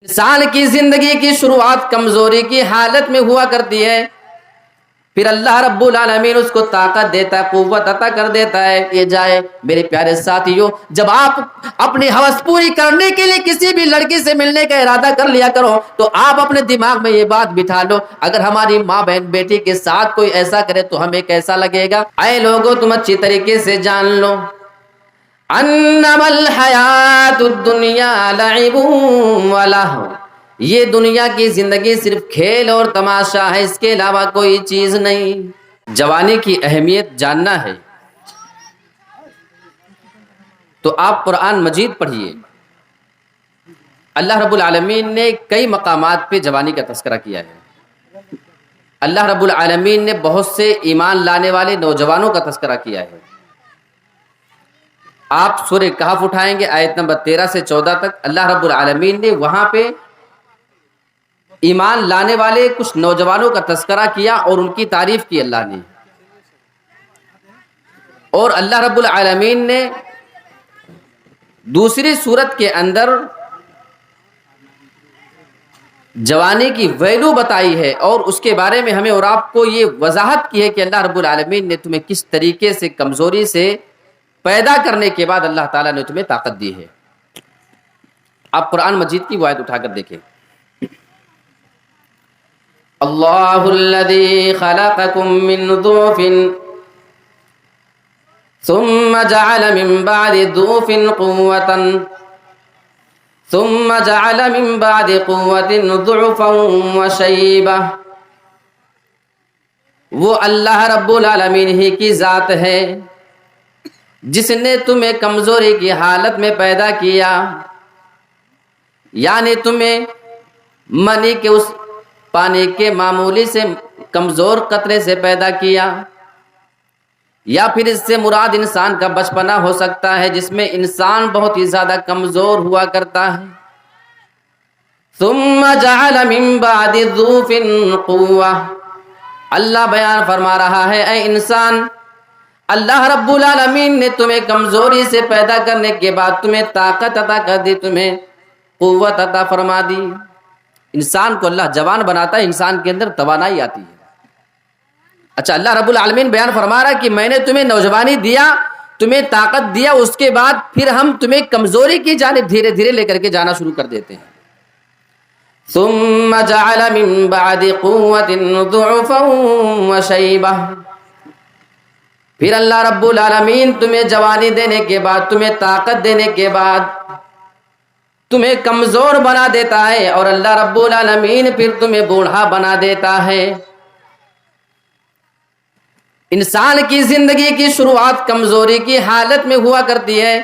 انسان کی زندگی کی شروعات کمزوری کی حالت میں ہوا کرتی ہے، پھر اللہ رب العالمین اس کو طاقت دیتا ہے، قوت عطا کر دیتا ہے یہ جائے۔ میرے پیارے ساتھیوں، جب آپ اپنی ہوس پوری کرنے کے لیے کسی بھی لڑکی سے ملنے کا ارادہ کر لیا کرو تو آپ اپنے دماغ میں یہ بات بٹھا لو، اگر ہماری ماں بہن بیٹی کے ساتھ کوئی ایسا کرے تو ہمیں کیسا لگے گا۔ اے لوگوں، تم اچھی طریقے سے جان لو انما الحیات الدنیا لعب و لہو، یہ دنیا کی زندگی صرف کھیل اور تماشا ہے، اس کے علاوہ کوئی چیز نہیں۔ جوانی کی اہمیت جاننا ہے تو آپ قرآن مجید پڑھیے۔ اللہ رب العالمین نے کئی مقامات پہ جوانی کا تذکرہ کیا ہے۔ اللہ رب العالمین نے بہت سے ایمان لانے والے نوجوانوں کا تذکرہ کیا ہے۔ آپ سورہ کہف اٹھائیں گے آیت نمبر 13 سے 14 تک، اللہ رب العالمین نے وہاں پہ ایمان لانے والے کچھ نوجوانوں کا تذکرہ کیا اور ان کی تعریف کی اللہ نے۔ اور اللہ رب العالمین نے دوسری سورت کے اندر جوانی کی ویلو بتائی ہے اور اس کے بارے میں ہمیں اور آپ کو یہ وضاحت کی ہے کہ اللہ رب العالمین نے تمہیں کس طریقے سے کمزوری سے پیدا کرنے کے بعد اللہ تعالیٰ نے تمہیں طاقت دی ہے۔ آپ قرآن مجید کی وہ آیت اٹھا کر دیکھیں۔ اللہ الذی خلقکم من ضعف ثم جعل من بعد ضعف قوة ثم جعل من بعد قوة ضعفا وشیبہ، وہ اللہ رب العالمین ہی کی ذات ہے جس نے تمہیں کمزوری کی حالت میں پیدا کیا، یعنی تمہیں منی کے اس پانی کے معمولی سے کمزور قطرے سے پیدا کیا، یا پھر اس سے مراد انسان کا بچپنا ہو سکتا ہے جس میں انسان بہت ہی زیادہ کمزور ہوا کرتا ہے۔ ثم جعل من بعد ضعف قوة، اللہ بیان فرما رہا ہے اے انسان، اللہ رب العالمین نے تمہیں کمزوری سے پیدا کرنے کے بعد تمہیں طاقت عطا کر دی، تمہیں قوت عطا فرما دی۔ انسان کو اللہ جوان بناتا ہے، انسان کے اندر توانائی آتی ہے۔ اچھا، اللہ رب العالمین بیان فرما رہا ہے کہ میں نے تمہیں نوجوانی دیا، تمہیں طاقت دیا، اس کے بعد پھر ہم تمہیں کمزوری کی جانب دھیرے دھیرے لے کر کے جانا شروع کر دیتے ہیں۔ ثم جعل من بعد قوة ضعفا وشیبہ، پھر اللہ رب العالمین تمہیں جوانی دینے کے بعد، تمہیں طاقت دینے کے بعد تمہیں کمزور بنا دیتا ہے، اور اللہ رب العالمین پھر تمہیں بوڑھا بنا دیتا ہے۔ انسان کی زندگی کی شروعات کمزوری کی حالت میں ہوا کرتی ہے،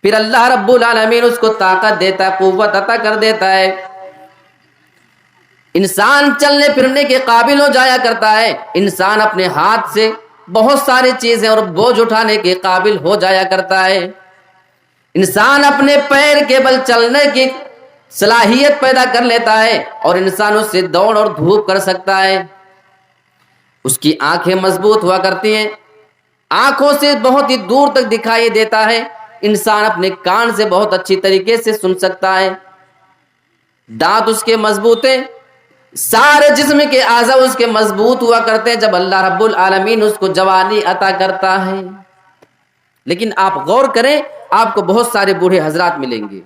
پھر اللہ رب العالمین اس کو طاقت دیتا ہے، قوت عطا کر دیتا ہے، انسان چلنے پھرنے کے قابل ہو جایا کرتا ہے، انسان اپنے ہاتھ سے بہت ساری چیزیں اور بوجھ اٹھانے کے قابل ہو جایا کرتا ہے، انسان اپنے پیر کے بل چلنے کی صلاحیت پیدا کر لیتا ہے، اور انسان اس سے دوڑ اور دھوپ کر سکتا ہے۔ اس کی آنکھیں مضبوط ہوا کرتی ہیں، آنکھوں سے بہت ہی دور تک دکھائی دیتا ہے، انسان اپنے کان سے بہت اچھی طریقے سے سن سکتا ہے، دانت اس کے مضبوط ہیں، سارے جسم کے اعضاء اس کے مضبوط ہوا کرتے ہیں جب اللہ رب العالمین اس کو جوانی عطا کرتا ہے۔ لیکن آپ غور کریں، آپ کو بہت سارے بوڑھے حضرات ملیں گے،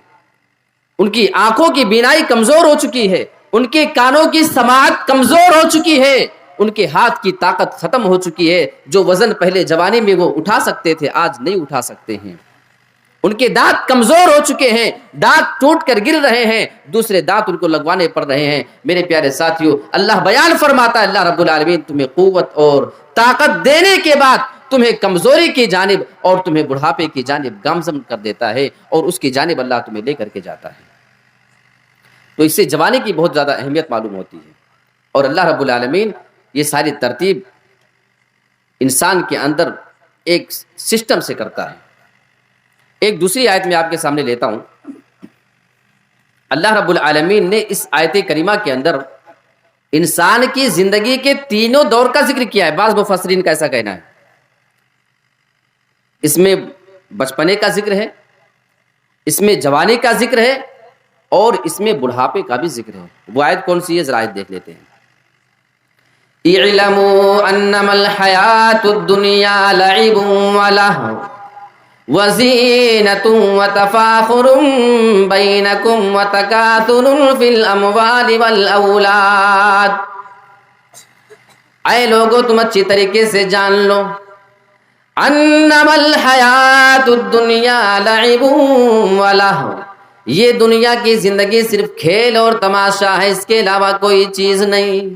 ان کی آنکھوں کی بینائی کمزور ہو چکی ہے، ان کے کانوں کی سماعت کمزور ہو چکی ہے، ان کے ہاتھ کی طاقت ختم ہو چکی ہے، جو وزن پہلے جوانی میں وہ اٹھا سکتے تھے آج نہیں اٹھا سکتے ہیں، ان کے دانت کمزور ہو چکے ہیں، دانت ٹوٹ کر گر رہے ہیں، دوسرے دانت ان کو لگوانے پڑ رہے ہیں۔ میرے پیارے ساتھیوں، اللہ بیان فرماتا ہے، اللہ رب العالمین تمہیں قوت اور طاقت دینے کے بعد تمہیں کمزوری کی جانب اور تمہیں بڑھاپے کی جانب گامزن کر دیتا ہے، اور اس کی جانب اللہ تمہیں لے کر کے جاتا ہے۔ تو اس سے جوانی کی بہت زیادہ اہمیت معلوم ہوتی ہے، اور اللہ رب العالمین یہ ساری ترتیب انسان کے اندر ایک سسٹم سے کرتا ہے۔ ایک دوسری آیت میں آپ کے سامنے لیتا ہوں، اللہ رب العالمین نے اس آیت کریمہ کے اندر انسان کی زندگی کے تینوں دور کا ذکر کیا ہے۔ بعض مفسرین کا ایسا کہنا ہے، اس میں بچپنے کا ذکر ہے، اس میں جوانی کا ذکر ہے، اور اس میں بڑھاپے کا بھی ذکر ہے. وہ آیت کون سی ہے؟ ذرا آیت دیکھ لیتے ہیں. اعلموا انما الحیات الدنیا لعب ولہو وزینۃ وتفاخر بینکم وتکاثر فی الاموال والاولاد. اے لوگو تم اچھی طریقے سے جان لو انما الحیات الدنیا لعب ولہو، یہ دنیا کی زندگی صرف کھیل اور تماشا ہے، اس کے علاوہ کوئی چیز نہیں.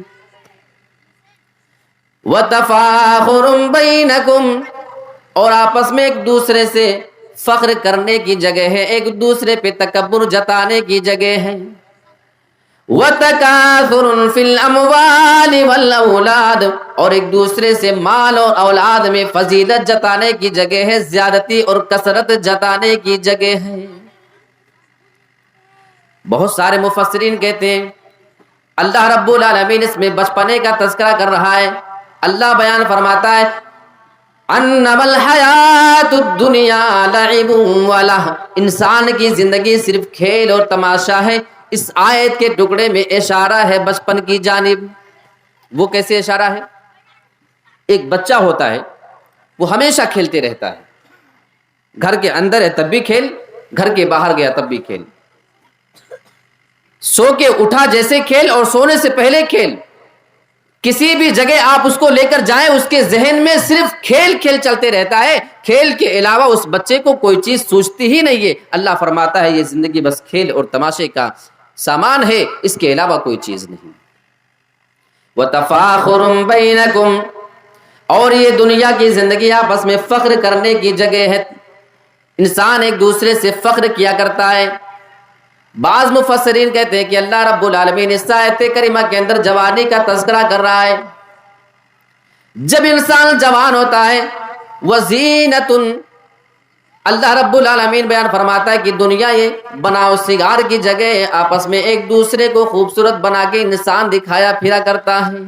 وَتَفَاخُرٌ بَيْنَكُمْ، اور آپس میں ایک دوسرے سے فخر کرنے کی جگہ ہے، ایک دوسرے پہ تکبر جتانے کی جگہ ہے. وَتَكَاثُرٌ فِي الْأَمْوَالِ وَالْأَوْلَادِ، اور ایک دوسرے سے مال اور اولاد میں فضیلت جتانے کی جگہ ہے، زیادتی اور کثرت جتانے کی جگہ ہے. بہت سارے مفسرین کہتے ہیں اللہ رب العالمین اس میں بچپنے کا تذکرہ کر رہا ہے. اللہ بیان فرماتا ہے انما الحیات الدنیا لعب ولہو، انسان کی زندگی صرف کھیل اور تماشا ہے. اس آیت کے ٹکڑے میں اشارہ ہے بچپن کی جانب. وہ کیسے اشارہ ہے؟ ایک بچہ ہوتا ہے، وہ ہمیشہ کھیلتے رہتا ہے، گھر کے اندر ہے تب بھی کھیل، گھر کے باہر گیا تب بھی کھیل، سو کے اٹھا جیسے کھیل اور سونے سے پہلے کھیل. کسی بھی جگہ آپ اس کو لے کر جائیں اس کے ذہن میں صرف کھیل کھیل چلتے رہتا ہے، کھیل کے علاوہ اس بچے کو کوئی چیز سوچتی ہی نہیں ہے. اللہ فرماتا ہے یہ زندگی بس کھیل اور تماشے کا سامان ہے، اس کے علاوہ کوئی چیز نہیں. وَتَفَاخُرٌ بَيْنَكُمْ، اور یہ دنیا کی زندگی آپس میں فخر کرنے کی جگہ ہے. انسان ایک دوسرے سے فخر کیا کرتا ہے. بعض مفسرین کہتے ہیں کہ اللہ رب العالمین اس آیت کریمہ کے اندر جوانی کا تذکرہ کر رہا ہے. جب انسان جوان ہوتا ہے وزینۃ، اللہ رب العالمین بیان فرماتا ہے کہ دنیا یہ بناؤ سگار کی جگہ ہے، آپس میں ایک دوسرے کو خوبصورت بنا کے انسان دکھایا پھرا کرتا ہے.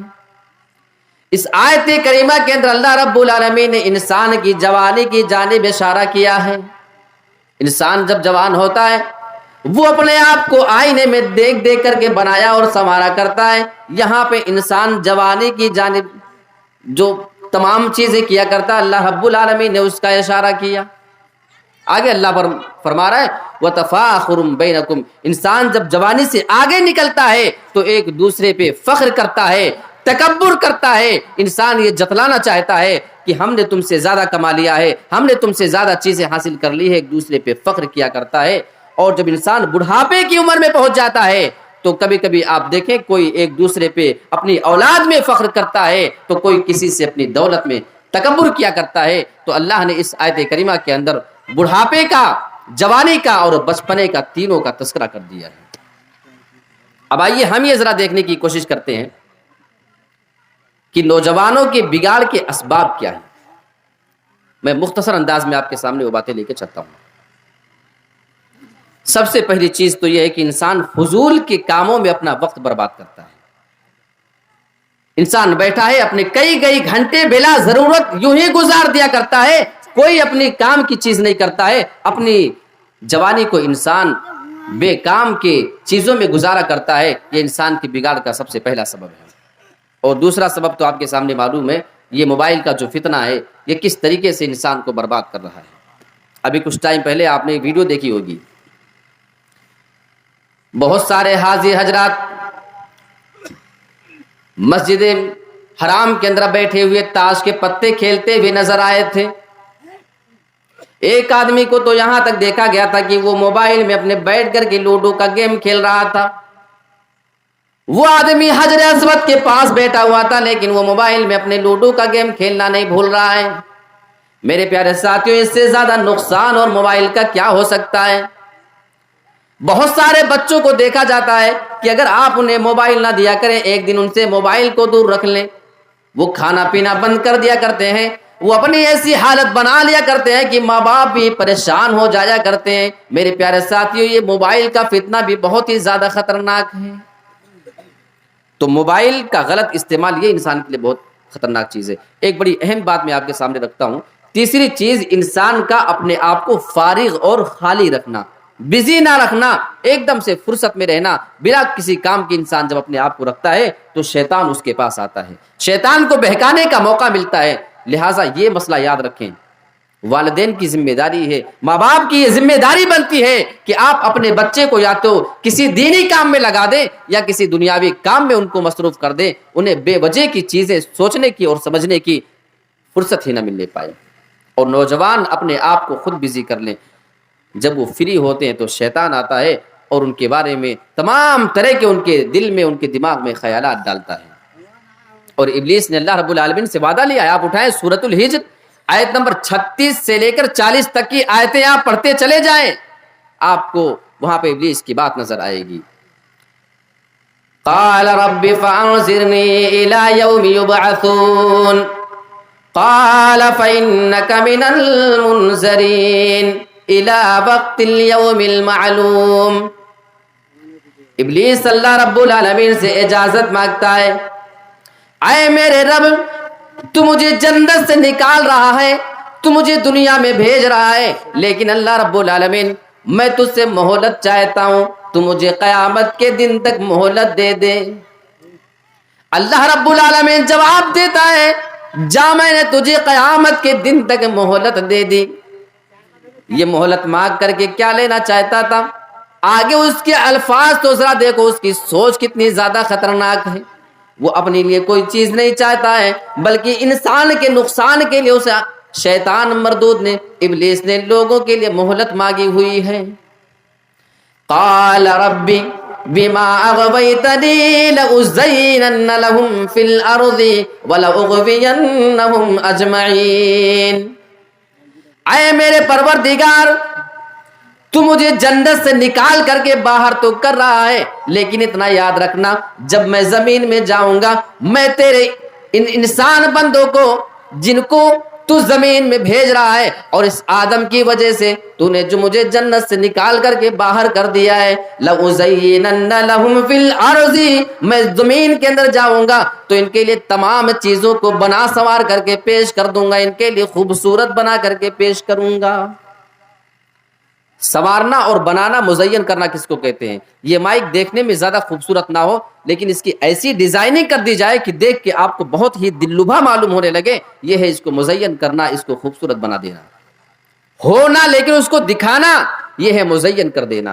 اس آیت کریمہ کے اندر اللہ رب العالمین نے انسان کی جوانی کی جانب اشارہ کیا ہے. انسان جب جوان ہوتا ہے وہ اپنے آپ کو آئینے میں دیکھ دیکھ کر کے بنایا اور سنوارا کرتا ہے. یہاں پہ انسان جوانی کی جانب جو تمام چیزیں کیا کرتا ہے اللہ رب العالمین نے اس کا اشارہ کیا. آگے اللہ فرما رہا ہے وَتَفَاخُرٌ بَيْنَكُمْ، انسان جب جوانی سے آگے نکلتا ہے تو ایک دوسرے پہ فخر کرتا ہے، تکبر کرتا ہے. انسان یہ جتلانا چاہتا ہے کہ ہم نے تم سے زیادہ کما لیا ہے، ہم نے تم سے زیادہ چیزیں حاصل کر لی ہے، ایک دوسرے پہ فخر کیا کرتا ہے. اور جب انسان بڑھاپے کی عمر میں پہنچ جاتا ہے تو کبھی کبھی آپ دیکھیں کوئی ایک دوسرے پہ اپنی اولاد میں فخر کرتا ہے تو کوئی کسی سے اپنی دولت میں تکبر کیا کرتا ہے. تو اللہ نے اس آیت کریمہ کے اندر بڑھاپے کا، جوانی کا اور بچپنے کا تینوں کا تذکرہ کر دیا ہے. اب آئیے ہم یہ ذرا دیکھنے کی کوشش کرتے ہیں کہ نوجوانوں کے بگاڑ کے اسباب کیا ہیں. میں مختصر انداز میں آپ کے سامنے وہ باتیں لے کے چلتا ہوں. سب سے پہلی چیز تو یہ ہے کہ انسان فضول کے کاموں میں اپنا وقت برباد کرتا ہے. انسان بیٹھا ہے اپنے کئی گھنٹے بلا ضرورت یوں ہی گزار دیا کرتا ہے، کوئی اپنی کام کی چیز نہیں کرتا ہے. اپنی جوانی کو انسان بے کام کے چیزوں میں گزارا کرتا ہے. یہ انسان کی بگاڑ کا سب سے پہلا سبب ہے. اور دوسرا سبب تو آپ کے سامنے معلوم ہے، یہ موبائل کا جو فتنہ ہے یہ کس طریقے سے انسان کو برباد کر رہا ہے. ابھی کچھ ٹائم پہلے آپ نے ایک ویڈیو دیکھی ہوگی، بہت سارے حاجی حضرات مسجد حرام کے اندر بیٹھے ہوئے تاش کے پتے کھیلتے ہوئے نظر آئے تھے. ایک آدمی کو تو یہاں تک دیکھا گیا تھا کہ وہ موبائل میں اپنے بیٹھ کر کے لوڈو کا گیم کھیل رہا تھا. وہ آدمی حجر اسود کے پاس بیٹھا ہوا تھا لیکن وہ موبائل میں اپنے لوڈو کا گیم کھیلنا نہیں بھول رہا ہے. میرے پیارے ساتھیوں، اس سے زیادہ نقصان اور موبائل کا کیا ہو سکتا ہے. بہت سارے بچوں کو دیکھا جاتا ہے کہ اگر آپ انہیں موبائل نہ دیا کریں، ایک دن ان سے موبائل کو دور رکھ لیں، وہ کھانا پینا بند کر دیا کرتے ہیں. وہ اپنی ایسی حالت بنا لیا کرتے ہیں کہ ماں باپ بھی پریشان ہو جایا کرتے ہیں. میرے پیارے ساتھیوں، یہ موبائل کا فتنہ بھی بہت ہی زیادہ خطرناک ہے. تو موبائل کا غلط استعمال یہ انسان کے لیے بہت خطرناک چیز ہے. ایک بڑی اہم بات میں آپ کے سامنے رکھتا ہوں. تیسری چیز، انسان کا اپنے آپ کو فارغ اور خالی رکھنا. بزی نہ رکھنا، ایک دم سے فرصت میں رہنا، بلا کسی کام کی انسان جب اپنے آپ کو رکھتا ہے تو شیطان اس کے پاس آتا ہے، شیطان کو بہکانے کا موقع ملتا ہے۔ لہٰذا یہ مسئلہ یاد رکھیں، والدین کی ذمہ داری ہے، ماں باپ کی یہ ذمہ داری بنتی ہے کہ آپ اپنے بچے کو یا تو کسی دینی کام میں لگا دیں یا کسی دنیاوی کام میں ان کو مصروف کر دیں، انہیں بے وجہ کی چیزیں سوچنے کی اور سمجھنے کی فرصت ہی نہ ملنے پائے۔ اور نوجوان اپنے آپ کو خود بزی کر لیں، جب وہ فری ہوتے ہیں تو شیطان آتا ہے اور ان کے بارے میں تمام طرح کے ان کے دل میں، ان کے دماغ میں خیالات ڈالتا ہے۔ اور ابلیس نے اللہ رب العالمین سے وعدہ لیا ہے، آپ اٹھائیں سورۃ الحجر آیت نمبر 36 سے لے کر 40 تک کی آیتیں آپ پڑھتے چلے جائیں، آپ کو وہاں پہ ابلیس کی بات نظر آئے گی۔ قال رب فانظرنی الی یوم یبعثون قال فإنك من المنذرین الی وقت اليوم المعلوم۔ ابلیس اللہ رب العالمین سے اجازت مانگتا ہے، اے میرے رب تو مجھے جنت سے نکال رہا ہے، تو مجھے دنیا میں بھیج رہا ہے، لیکن اللہ رب العالمین میں تجھ سے مہلت چاہتا ہوں، تو مجھے قیامت کے دن تک مہلت دے دے۔ اللہ رب العالمین جواب دیتا ہے، جا میں نے تجھے قیامت کے دن تک مہلت دے دی۔ یہ مہلت مانگ کر کے کیا لینا چاہتا تھا؟ آگے اس کے الفاظ تو ذرا دیکھو، اس کی سوچ کتنی زیادہ خطرناک ہے۔ وہ اپنے لیے کوئی چیز نہیں چاہتا ہے، بلکہ انسان کے نقصان کے لیے اسے شیطان مردود نے، ابلیس نے لوگوں کے لیے مہلت مانگی ہوئی ہے۔ قال رب بما اغويتني لأزينن لهم في الارض ولأغوينهم اجمعين۔ اے میرے پروردگار، تو مجھے جنت سے نکال کر کے باہر تو کر رہا ہے، لیکن اتنا یاد رکھنا جب میں زمین میں جاؤں گا، میں تیرے ان انسان بندوں کو جن کو تو زمین میں بھیج رہا ہے اور اس آدم کی وجہ سے تو نے جو مجھے جنت سے نکال کر کے باہر کر دیا ہے، لَأُزَيِّنَنَّ لَهُمْ فِي الْأَرْضِ، میں زمین کے اندر جاؤں گا تو ان کے لیے تمام چیزوں کو بنا سنوار کر کے پیش کر دوں گا، ان کے لیے خوبصورت بنا کر کے پیش کروں گا۔ سنوارنا اور بنانا، مزین کرنا کس کو کہتے ہیں؟ یہ مائک دیکھنے میں زیادہ خوبصورت نہ ہو لیکن اس کی ایسی ڈیزائننگ کر دی جائے کہ دیکھ کے آپ کو بہت ہی دل لبھا معلوم ہونے لگے، یہ ہے اس کو مزین کرنا، اس کو خوبصورت بنا دینا۔ ہونا لیکن اس کو دکھانا، یہ ہے مزین کر دینا۔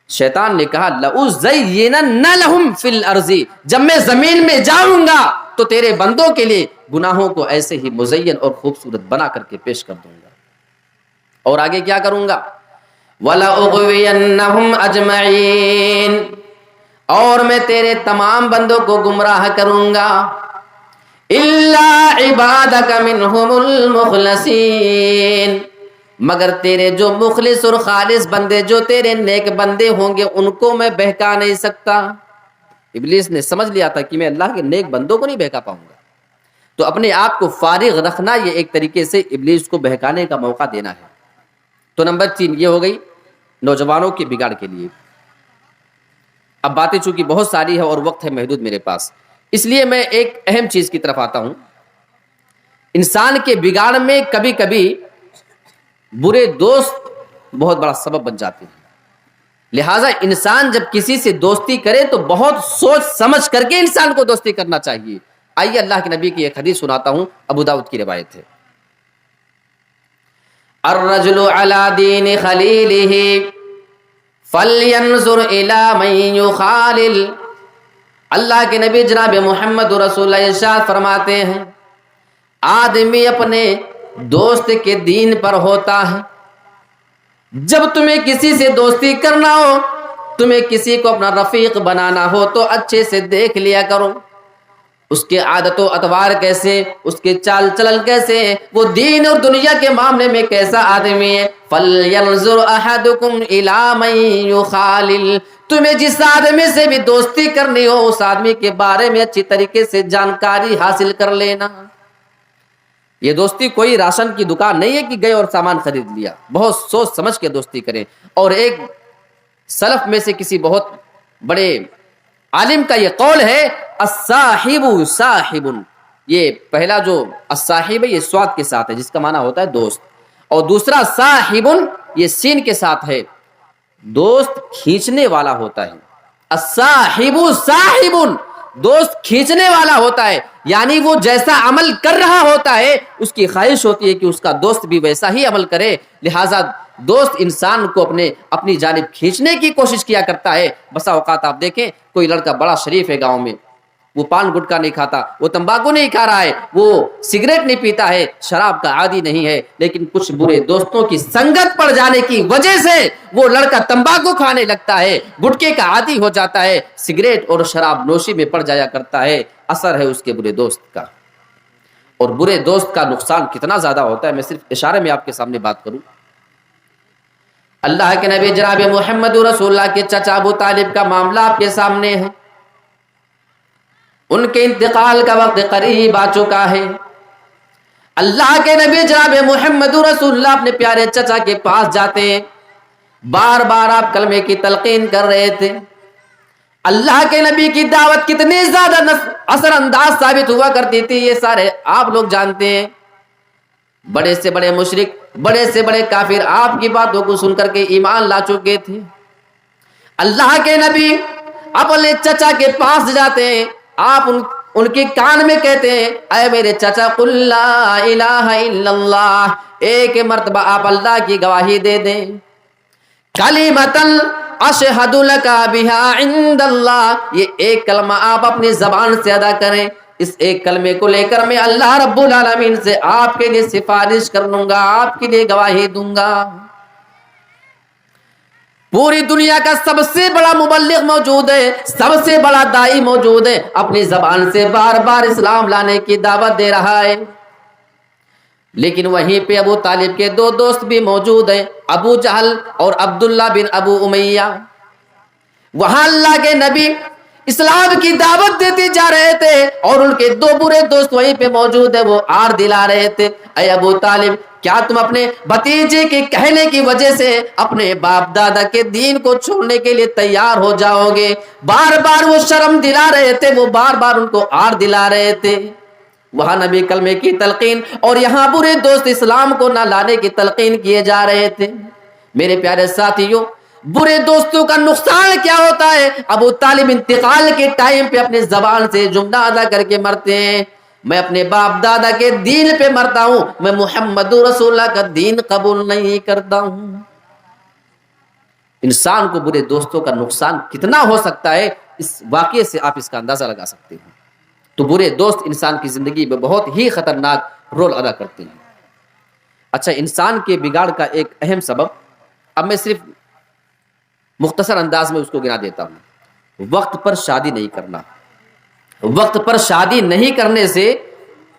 شیطان نے کہا لَأُزَيِّنَنَّ لَهُمْ فِي الْأَرْضِ، جب میں زمین میں جاؤں گا تو تیرے بندوں کے لیے گناہوں کو ایسے ہی مزین اور خوبصورت بنا کر کے پیش کر دوں گا۔ اور آگے کیا کروں گا؟ وَلَأُغْوِيَنَّهُمْ أَجْمَعِينَ، اور میں تیرے تمام بندوں کو گمراہ کروں گا، إِلَّا عِبَادَكَ مِنْهُمُ الْمُخْلَصِينَ، مگر تیرے جو مخلص اور خالص بندے، جو تیرے نیک بندے ہوں گے، ان کو میں بہکا نہیں سکتا۔ ابلیس نے سمجھ لیا تھا کہ میں اللہ کے نیک بندوں کو نہیں بہکا پاؤں گا، تو اپنے آپ کو فارغ رکھنا یہ ایک طریقے سے ابلیس کو بہکانے کا موقع دینا ہے۔ تو نمبر 3 یہ ہو گئی نوجوانوں کے بگاڑ کے لیے۔ اب باتیں چونکہ بہت ساری ہے اور وقت ہے محدود میرے پاس، اس لیے میں ایک اہم چیز کی طرف آتا ہوں۔ انسان کے بگاڑ میں کبھی کبھی برے دوست بہت بڑا سبب بن جاتے ہیں، لہٰذا انسان جب کسی سے دوستی کرے تو بہت سوچ سمجھ کر کے انسان کو دوستی کرنا چاہیے۔ آئیے اللہ کے نبی کی ایک حدیث سناتا ہوں، ابو داؤد کی روایت ہے۔ الرجل على دین خلیلہ فلینظر الی من یخالل۔ اللہ کے نبی جناب محمد رسول اللہ ارشاد فرماتے ہیں، آدمی اپنے دوست کے دین پر ہوتا ہے۔ جب تمہیں کسی سے دوستی کرنا ہو، تمہیں کسی کو اپنا رفیق بنانا ہو تو اچھے سے دیکھ لیا کرو، اس کے عادت و اطوار کیسے، اس کے چال چلن کیسے، وہ دین اور دنیا کے معاملے میں کیسا آدمی ہے۔ فَلْيَنْظُرْ أَحَدُكُمْ إِلَىٰ مَنْ يُخَالِلْ، تمہیں جس آدمی سے بھی دوستی کرنی ہو اس آدمی کے بارے میں اچھی طریقے سے جانکاری حاصل کر لینا۔ یہ دوستی کوئی راشن کی دکان نہیں ہے کہ گئے اور سامان خرید لیا، بہت سوچ سمجھ کے دوستی کریں۔ اور ایک سلف میں سے کسی بہت بڑے عالم کا یہ قول ہے، الصاحب صاحب، یہ پہلا جو الصاحب ہے یہ سواد کے ساتھ ہے جس کا معنی ہوتا ہے دوست، اور دوسرا صاحب یہ سین کے ساتھ ہے دوست کھینچنے والا ہوتا ہے. الصاحب صاحب، دوست کھینچنے والا ہوتا ہے، یعنی وہ جیسا عمل کر رہا ہوتا ہے اس کی خواہش ہوتی ہے کہ اس کا دوست بھی ویسا ہی عمل کرے. لہٰذا دوست انسان کو اپنی جانب کھینچنے کی کوشش کیا کرتا ہے. بسا اوقات آپ دیکھیں کوئی لڑکا بڑا شریف ہے گاؤں میں، وہ پان گٹکا نہیں کھاتا، وہ تمباکو نہیں کھا رہا ہے، وہ سگریٹ نہیں پیتا ہے، شراب کا عادی نہیں ہے، لیکن کچھ برے دوستوں کی سنگت پڑ جانے کی وجہ سے وہ لڑکا تمباکو کھانے لگتا ہے، گٹکے کا عادی ہو جاتا ہے، سگریٹ اور شراب نوشی میں پڑ جایا کرتا ہے. اثر ہے اس کے برے دوست کا. اور برے دوست کا نقصان کتنا زیادہ ہوتا ہے، میں صرف اشارے میں آپ کے سامنے بات کروں. اللہ کے نبی جناب محمد رسول اللہ کے چچا ابو طالب کا معاملہ آپ کے سامنے ہے. ان کے انتقال کا وقت قریب آ چکا ہے. اللہ کے نبی جناب محمد رسول اللہ اپنے پیارے چچا کے پاس جاتے ہیں. بار بار آپ کلمے کی تلقین کر رہے تھے. اللہ کے نبی کی دعوت کتنی زیادہ اثر انداز ثابت ہوا کرتی تھی یہ سارے آپ لوگ جانتے ہیں. بڑے سے بڑے مشرک، بڑے سے بڑے کافر آپ کی باتوں کو سن کر کے ایمان لا چکے تھے. اللہ کے نبی اپنے چچا کے پاس جاتے ہیں. آپ ان کے کان میں کہتے ہیں اے میرے چچا قل لا الہ الا اللہ، ایک مرتبہ آپ اللہ کی گواہی دے دیں. کلمۃ اشہد لک بہا عند اللہ، یہ ایک کلمہ آپ اپنی زبان سے ادا کریں. اس ایک کلمے کو لے کر میں اللہ رب العالمین سے آپ کے لیے سفارش کر لوں گا، آپ کے لیے گواہی دوں گا. پوری دنیا کا سب سے بڑا مبلغ موجود ہے، سب سے بڑا داعی موجود ہے، اپنی زبان سے بار بار اسلام لانے کی دعوت دے رہا ہے. لیکن وہیں پہ ابو طالب کے دو دوست بھی موجود ہیں، ابو جہل اور عبداللہ بن ابو امیہ. وہاں اللہ کے نبی اسلام کی دعوت دیتے جا رہے تھے اور ان کے دو برے دوست وہیں پہ موجود ہیں، وہ آر دلا رہے تھے اے ابو طالب کیا تم اپنے بھتیجے کے کہنے کی وجہ سے اپنے باپ دادا کے دین کو چھوڑنے کے لیے تیار ہو جاؤ گے؟ بار بار وہ شرم دلا رہے تھے، وہ بار بار ان کو آر دلا رہے تھے. وہاں نبی کلمے کی تلقین اور یہاں برے دوست اسلام کو نہ لانے کی تلقین کیے جا رہے تھے. میرے پیارے ساتھیوں، برے دوستوں کا نقصان کیا ہوتا ہے؟ ابو طالب انتقال کے ٹائم پہ اپنے زبان سے جملہ ادا کر کے مرتے ہیں، میں اپنے باپ دادا کے دین پہ مرتا ہوں، میں محمد رسول اللہ کا دین قبول نہیں کرتا ہوں. انسان کو برے دوستوں کا نقصان کتنا ہو سکتا ہے اس واقعے سے آپ اس کا اندازہ لگا سکتے ہیں. تو برے دوست انسان کی زندگی میں بہت ہی خطرناک رول ادا کرتے ہیں. اچھا، انسان کے بگاڑ کا ایک اہم سبب، اب میں صرف مختصر انداز میں اس کو گنا دیتا ہوں، وقت پر شادی نہیں کرنا. وقت پر شادی نہیں کرنے سے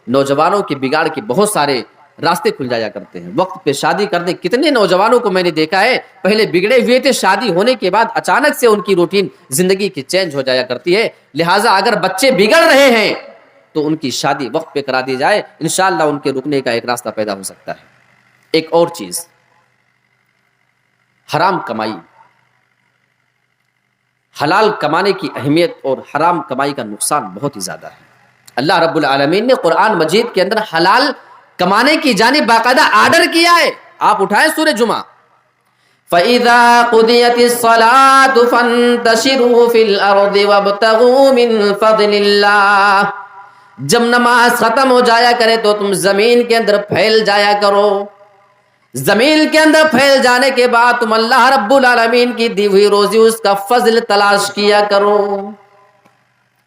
نوجوانوں کے بگاڑ کے بہت سارے راستے کھل جایا کرتے ہیں. وقت پہ شادی کرنے کتنے نوجوانوں کو میں نے دیکھا ہے پہلے بگڑے ہوئے تھے، شادی ہونے کے بعد اچانک سے ان کی روٹین زندگی کی چینج ہو جایا کرتی ہے. لہٰذا اگر بچے بگڑ رہے ہیں تو ان کی شادی وقت پہ کرا دی جائے، انشاءاللہ ان کے رکنے کا ایک راستہ پیدا ہو سکتا ہے. ایک اور چیز، حرام کمائی. حلال کمانے کی اہمیت اور حرام کمائی کا نقصان بہت ہی زیادہ ہے. اللہ رب العالمین نے قرآن مجید کے اندر حلال کمانے کی جانب باقاعدہ آرڈر کیا ہے. آپ اٹھائیں سورہ جمعہ، فَإِذَا قُضِيَتِ الصَّلَاةُ فَانتَشِرُوا فِي الْأَرْضِ وَابْتَغُوا مِن فَضْلِ اللَّهِ، جب نماز ختم ہو جایا کرے تو تم زمین کے اندر پھیل جایا کرو. زمین کے اندر پھیل جانے کے بعد تم اللہ رب العالمین کی دی ہوئی روزی اس کا فضل تلاش کیا کرو.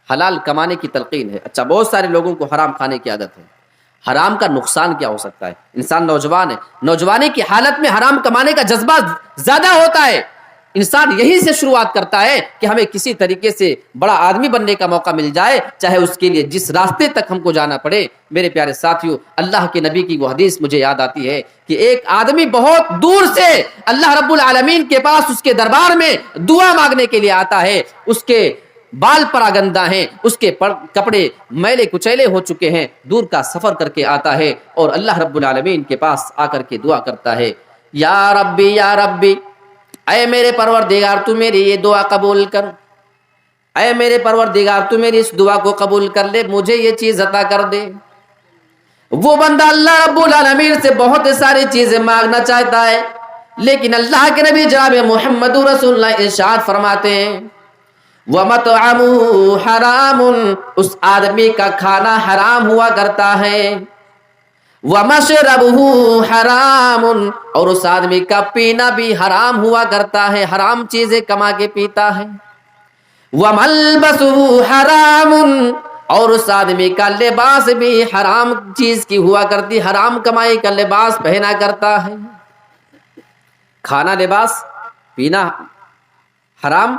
حلال کمانے کی تلقین ہے. اچھا، بہت سارے لوگوں کو حرام کھانے کی عادت ہے. حرام کا نقصان کیا ہو سکتا ہے؟ انسان نوجوان ہے، نوجوانی کی حالت میں حرام کمانے کا جذبہ زیادہ ہوتا ہے. انسان یہی سے شروعات کرتا ہے کہ ہمیں کسی طریقے سے بڑا آدمی بننے کا موقع مل جائے، چاہے اس کے لیے جس راستے تک ہم کو جانا پڑے. میرے پیارے ساتھیوں، اللہ کے نبی کی وہ حدیث مجھے یاد آتی ہے کہ ایک آدمی بہت دور سے اللہ رب العالمین کے پاس اس کے دربار میں دعا مانگنے کے لیے آتا ہے. اس کے بال پراگندہ ہیں، اس کے کپڑے میلے کچیلے ہو چکے ہیں، دور کا سفر کر کے آتا ہے اور اللہ رب العالمین کے پاس آ کر کے دعا کرتا ہے، یا ربی یا ربی، اے میرے پروردگار تو میری یہ دعا قبول کر، اے میرے پروردگار تو میری اس دعا کو قبول کر لے، مجھے یہ چیز عطا کر دے. وہ بندہ اللہ رب العالمین سے بہت ساری چیزیں مانگنا چاہتا ہے، لیکن اللہ کے نبی جناب محمد رسول اللہ ارشاد فرماتے ہیں وَمَطْعَمُهُ حَرَامٌ، اس آدمی کا کھانا حرام ہوا کرتا ہے، وَمَشْرَبُهُ حَرَامٌ، اور اس آدمی کا پینا بھی حرام ہوا کرتا ہے، حرام چیزیں کما کے پیتا ہے، وَمَلْبَسُهُ حَرَامٌ، اور اس آدمی کا لباس بھی حرام چیز کی ہوا کرتی، حرام کمائی کا لباس پہنا کرتا ہے، کھانا لباس پینا حرام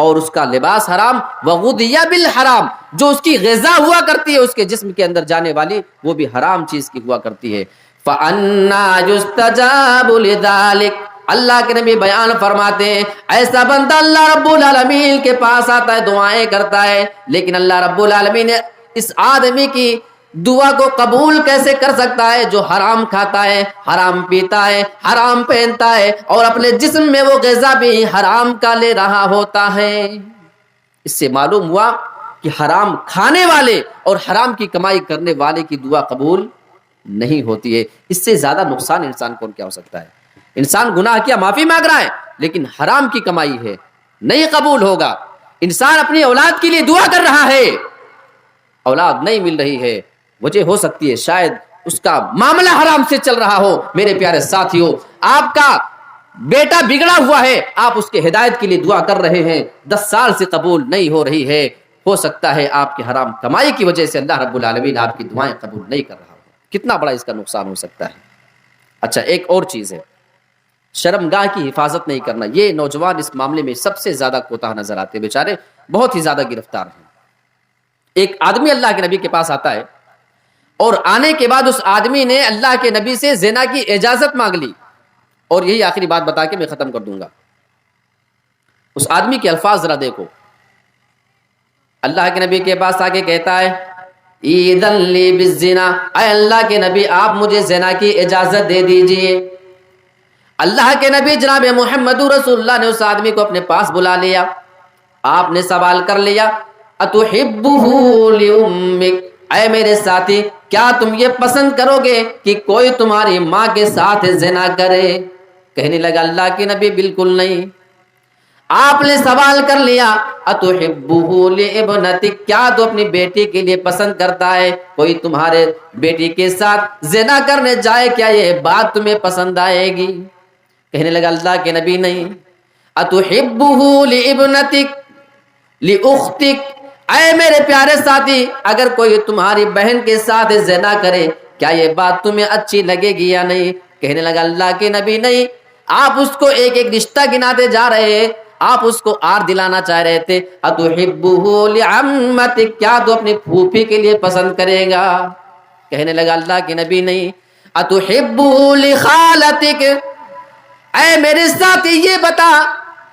اور اس کا لباس حرام، وغذی بالحرام، جو اس کی غذا ہوا کرتی ہے اس کے جسم کے اندر جانے والی وہ بھی حرام چیز کی ہوا کرتی ہے۔ فَأَنَّا يُسْتَجَابُ لِذَلِكَ، اللہ کے نبی بیان فرماتے ہیں ایسا بندہ اللہ رب العالمین کے پاس آتا ہے، دعائیں کرتا ہے، لیکن اللہ رب العالمین نے اس آدمی کی دعا کو قبول کیسے کر سکتا ہے جو حرام کھاتا ہے، حرام پیتا ہے، حرام پہنتا ہے اور اپنے جسم میں وہ غذا بھی حرام کا لے رہا ہوتا ہے۔ اس سے معلوم ہوا کہ حرام کھانے والے اور حرام کی کمائی کرنے والے کی دعا قبول نہیں ہوتی ہے۔ اس سے زیادہ نقصان انسان کو کیا ہو سکتا ہے؟ انسان گناہ کیا معافی مانگ رہا ہے لیکن حرام کی کمائی ہے، نہیں قبول ہوگا۔ انسان اپنی اولاد کے لیے دعا کر رہا ہے، اولاد نہیں مل رہی ہے، وجہ ہو سکتی ہے شاید اس کا معاملہ حرام سے چل رہا ہو۔ میرے پیارے ساتھیوں، آپ کا بیٹا بگڑا ہوا ہے، آپ اس کے ہدایت کے لیے دعا کر رہے ہیں، 10 سال سے قبول نہیں ہو رہی ہے، ہو سکتا ہے آپ کی حرام کمائی کی وجہ سے اللہ رب العالمین آپ کی دعائیں قبول نہیں کر رہا ہو۔ کتنا بڑا اس کا نقصان ہو سکتا ہے۔ اچھا، ایک اور چیز ہے، شرمگاہ کی حفاظت نہیں کرنا۔ یہ نوجوان اس معاملے میں سب سے زیادہ کوتاہ نظر آتے ہیں، بیچارے بہت ہی زیادہ گرفتار ہیں۔ ایک آدمی اللہ کے نبی کے پاس آتا ہے اور آنے کے بعد اس آدمی نے اللہ کے نبی سے زنا کی اجازت مانگ لی، اور یہی آخری بات بتا کے میں ختم کر دوں گا۔ اس آدمی کے الفاظ ذرا دیکھو، اللہ کے نبی کے پاس آ کے کہتا ہے ایذن لی بالزنا، اے اللہ کے نبی آپ مجھے زنا کی اجازت دے دیجئے۔ اللہ کے نبی جناب محمد رسول اللہ نے اس آدمی کو اپنے پاس بلا لیا، آپ نے سوال کر لیا اتحبہ لامک، اے میرے ساتھی کیا تم یہ پسند کرو گے کہ کوئی تمہاری ماں کے ساتھ زنا کرے؟ کہنے لگا اللہ کے نبی بالکل نہیں۔ آپ نے سوال کر لیا اتحبہ لابنتک، کیا تو اپنی بیٹی کے لیے پسند کرتا ہے کوئی تمہارے بیٹی کے ساتھ زنا کرنے جائے، کیا یہ بات تمہیں پسند آئے گی؟ کہنے لگا اللہ کے نبی نہیں۔ اتحبہ لابنتک لاختک، اے میرے پیارے ساتھی اگر کوئی تمہاری بہن کے ساتھ زنا کرے کیا یہ بات تمہیں اچھی لگے گی یا نہیں؟ کہنے لگا اللہ کے نبی نہیں۔ آپ اس کو ایک ایک رشتہ گناتے جا رہے ہیں، آپ اس کو آر دلانا چاہ رہے تھے اتحبہ لعمتک، کیا تو اپنی پھوپھی کے لیے پسند کرے گا؟ کہنے لگا اللہ کے نبی نہیں۔ اتحبہ لخالتک، اے میرے ساتھی یہ بتا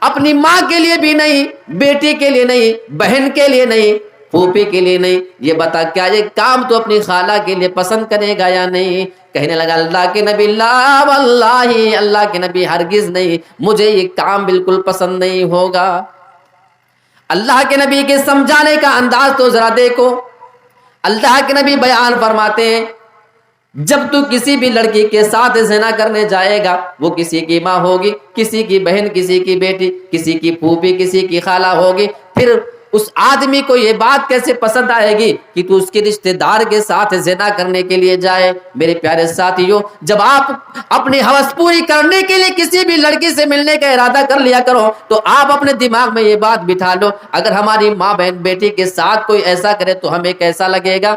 اپنی ماں کے لیے بھی نہیں، بیٹی کے لیے نہیں، بہن کے لیے نہیں، پھوپھی کے لیے نہیں، یہ بتا کیا یہ کام تو اپنی خالہ کے لیے پسند کرے گا یا نہیں؟ کہنے لگا اللہ کے نبی لا واللہ، اللہ کے نبی ہرگز نہیں، مجھے یہ کام بالکل پسند نہیں ہوگا۔ اللہ کے نبی کے سمجھانے کا انداز تو ذرا دیکھو۔ اللہ کے نبی بیان فرماتے ہیں جب تو کسی بھی لڑکی کے ساتھ زنا کرنے جائے گا، وہ کسی کی ماں ہوگی، کسی کی بہن، کسی کی بیٹی، کسی کی پھوپھی، کسی کی خالہ ہوگی، پھر اس آدمی کو یہ بات کیسے پسند آئے گی کہ تو اس کے رشتہ دار کے ساتھ زنا کرنے کے لیے جائے؟ میرے پیارے ساتھیوں، جب آپ اپنی ہوس پوری کرنے کے لیے کسی بھی لڑکی سے ملنے کا ارادہ کر لیا کرو تو آپ اپنے دماغ میں یہ بات بٹھا لو اگر ہماری ماں بہن بیٹی کے ساتھ کوئی ایسا کرے تو ہمیں کیسا لگے گا۔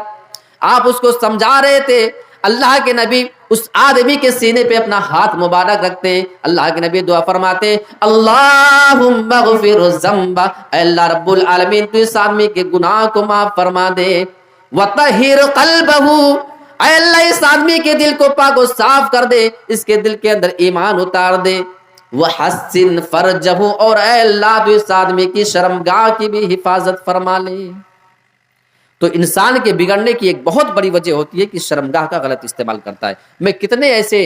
آپ اس کو سمجھا رہے تھے۔ اللہ کے نبی اس آدمی کے سینے پہ اپنا ہاتھ مبارک رکھتے ہیں، اللہ کے نبی دعا فرماتے ہیں اللہم اغفر الذنب، اے اللہ رب العالمین تو اس آدمی کے گناہ کو معاف فرما دے، وطہر قلبہ، اے اللہ اس آدمی کے دل کو پاک و صاف کر دے، اس کے دل کے اندر ایمان اتار دے، وحسن فرجہ، اور اے اللہ تو اس آدمی کی شرمگاہ کی بھی حفاظت فرما لے۔ تو انسان کے بگڑنے کی ایک بہت بڑی وجہ ہوتی ہے کہ شرمگاہ کا غلط استعمال کرتا ہے۔ میں کتنے ایسے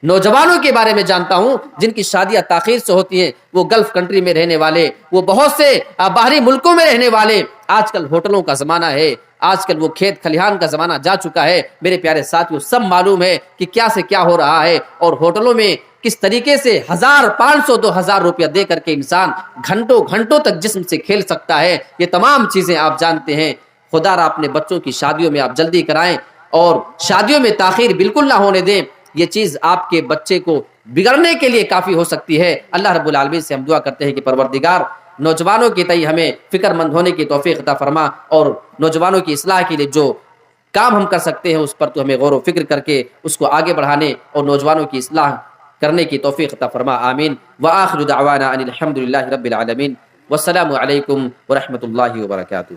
نوجوانوں کے بارے میں جانتا ہوں جن کی شادیاں تاخیر سے ہوتی ہیں، وہ گلف کنٹری میں رہنے والے، وہ بہت سے باہری ملکوں میں رہنے والے. آج کل ہوٹلوں کا زمانہ ہے، آج کل وہ کھیت کھلیان کا زمانہ جا چکا ہے. میرے پیارے ساتھیوں، سب معلوم ہے کہ کیا سے کیا ہو رہا ہے، اور ہوٹلوں میں کس طریقے سے 1500 2000 روپیہ دے کر کے انسان گھنٹوں گھنٹوں تک جسم سے کھیل سکتا ہے. یہ تمام چیزیں آپ جانتے ہیں. خدا را اپنے بچوں کی شادیوں میں آپ جلدی کرائیں اور شادیوں میں تاخیر بالکل نہ ہونے دیں. یہ چیز آپ کے بچے کو بگڑنے کے لیے کافی ہو سکتی ہے. اللہ رب العالمین سے ہم دعا کرتے ہیں کہ پروردگار نوجوانوں کے تئیں ہمیں فکر مند ہونے کی توفیق عطا فرما، اور نوجوانوں کی اصلاح کے لیے جو کام ہم کر سکتے ہیں اس پر تو ہمیں غور و فکر کر کے اس کو آگے بڑھانے اور نوجوانوں کی اصلاح کرنے کی توفیق عطا فرما. آمین. وآخر دعوانا ان الحمد للہ رب العالمین. والسلام علیکم ورحمۃ اللہ وبرکاتہ.